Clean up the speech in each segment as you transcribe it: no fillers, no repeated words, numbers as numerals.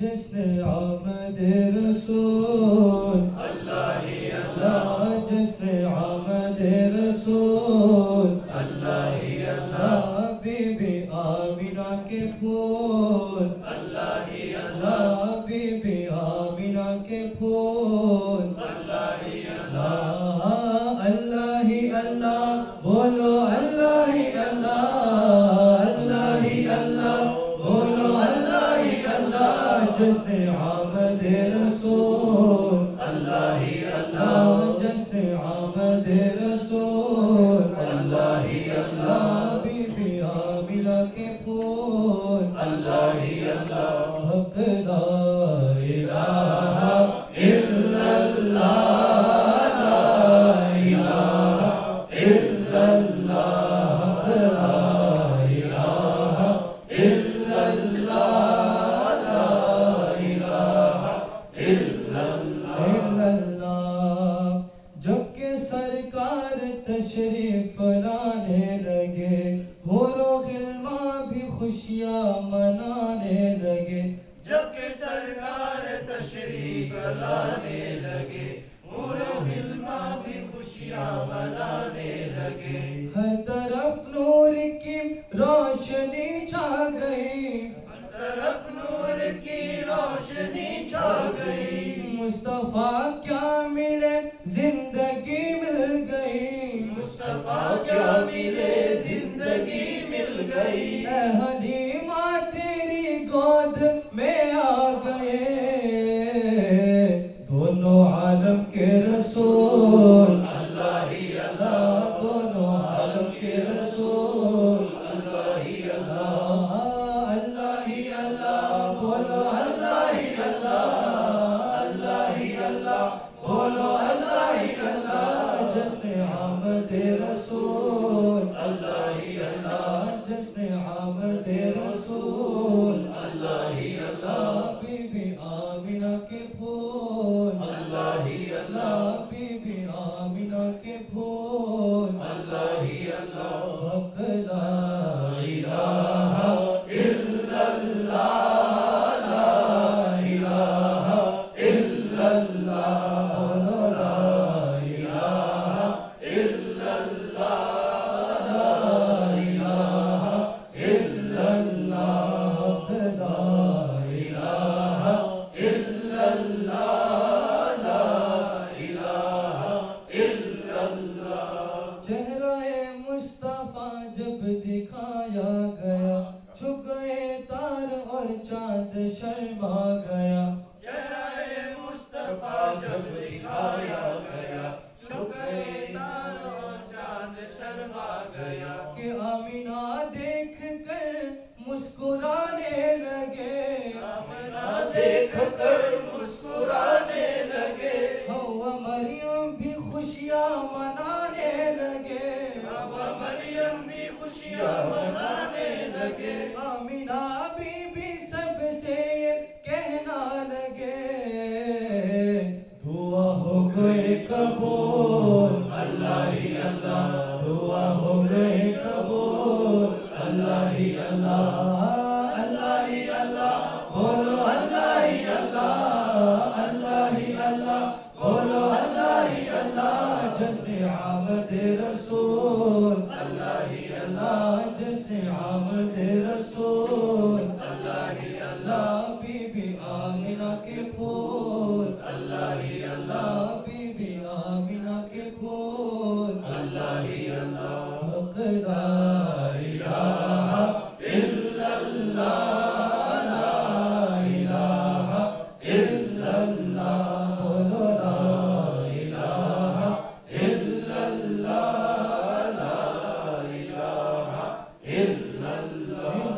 جشن آمد رسول اللہ ہی اللہ، جشن آمد رسول اللہ ہی اللہ، بی بی آمینہ کے پھول اللہ ہی اللہ، بی بی آمینہ کے پھول اللہ ہی اللہ، اللہ ہی اللہ بولو اللہ ہی اللہ، اللہ ہی اللہ بولو اللہ ہی اللہ، جشن آمد رسول اللہ ہی اللہ، جشن آمد رسول اللہ ہی اللہ، بی بی آمینہ کے پھول اللہ ہی اللہ، حق لا الہ الا اللہ، لا الہ الا اللہ، لا الہ الا اللہ، لا الہ الا اللہ۔ جب کہ سرکار تشریف لانے لگے، حور و غلمان بھی خوشیاں منانے لگے، جب کہ سرکار تشریف لانے لگے، حور و غلمان بھی خوشیاں منانے لگے، ہر طرف نور کی روشنی چھا گئی، ہر طرف نور کی روشنی چھا گئی، مصطفیٰ کیا ملے زندگی مل گئی، مصطفیٰ کیا ملے زندگی مل گئی، اے حلیمہ تیری گود میں آ گئے دونوں عالم کے رسول، اللہ ہی اللہ، دونوں عالم کے رسول، اللہ ہی اللہ، اللہ ہی اللہ بولو اللہ ہی اللہ، اللہ ہی اللہ بولو اللہ ہی اللہ، جشن آمد رسول اللہ ہی اللہ، جشن آمد رسول اللہ ہی اللہ، بی بی آمینہ کے پھول اللہ ہی اللہ، بی بی آمینہ کے پھول اللہ ہی اللہ، حق لا الہ الا اللہ، لا الہ الا اللہ، بولو لا الہ الا اللہ، لا الہ الا اللہ، حق لا الہ الا اللہ، لا الہ الا اللہ، چہرہ مصطفیٰ جب دکھایا گیا، چھپ گئے تار اور چاند شرما گیا، چہرہ مصطفیٰ جب دکھایا گیا، چھپ گئے تار اور چاند شرما گیا، کہ آمینہ دیکھ کر مسکرانے لگے، آمنہ دیکھ کر مسکرانے لگے، حوا مریم بھی خوشیاں منانے لگے، حوا مریم بھی خوشیاں منانے لگے، آمینہ بی بی سب سے یہ کہنا لگے دعا ہو گئے قبول، اللہ ہی اللہ، دعا ہو گئے قبول، اللہ ہی اللہ، اللہ ہی اللہ بولو اللہ ہی اللہ، اللہ ہی اللہ بولو اللہ ہی اللہ، جشن آمد رسول اللہ ہی اللہ، جشن آمد رسول اللہ ہی اللہ، بی بی آمینہ کے پھول، اللہ ہی اللہ، بی بی آمینہ کے پھول، اللہ ہی اللہ، حق لا الہ الا اللہ، لا الہ الا اللہ، بولو لا الہ الا اللہ، لا الہ الا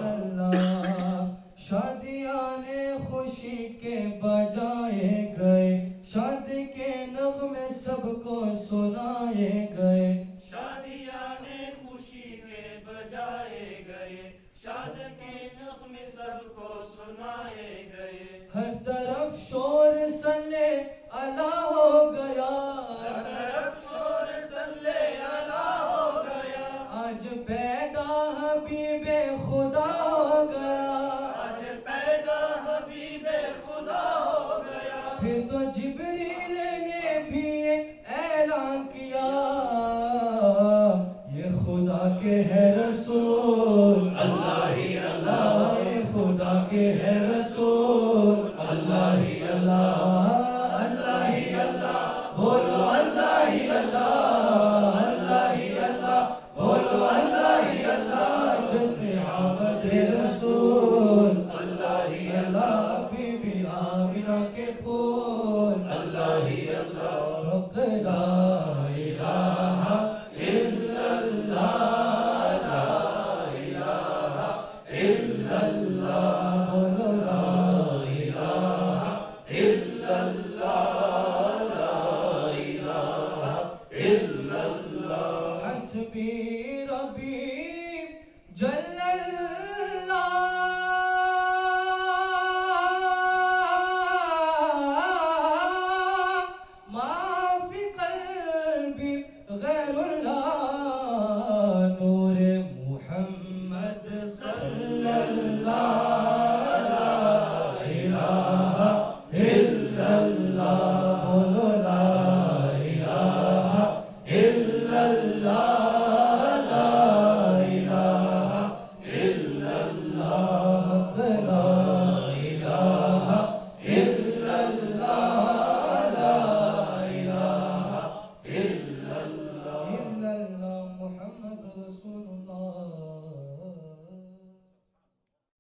اللہ، شادیانے خوشی کے بجائے گئے، شادی کے نغمے سب کو سنائے گئے، شادیانے خوشی کے بجائے گئے، شاد کے نغمے سب کو سنائے گئے، ہر طرف شور صلی اللہ ہو گیا، ہر طرف شور صلی اللہ ہو گیا، آج پیدا حبیب خدا ہو گیا، آج پیدا حبیب پھر تو جبریل نے بھی اعلان کیا یہ خدا کے ہے رسول اللہ ہی اللہ یہ خدا کے ہے رسول اللہ ہی اللہ اللہ ہی اللہ بولو اللہ ہی اللہ اللہ ہی اللہ بولو اللہ ہی اللہ جشن آمد رسول اللہ ہی اللہ بی بی آمنہ کے پھول اللہ ہی اللہ لا الہ الا اللہ لا الہ الا اللہ بولو لا الہ الا اللہ لا الہ الا اللہ حسبی ربی جل اللہ ما فی قلبی غیر اللہ نور محمد صلی اللہ لا الہ الا اللہ بولو لا الہ الا اللہ لا الہ الا اللہ لا الہ الا اللہ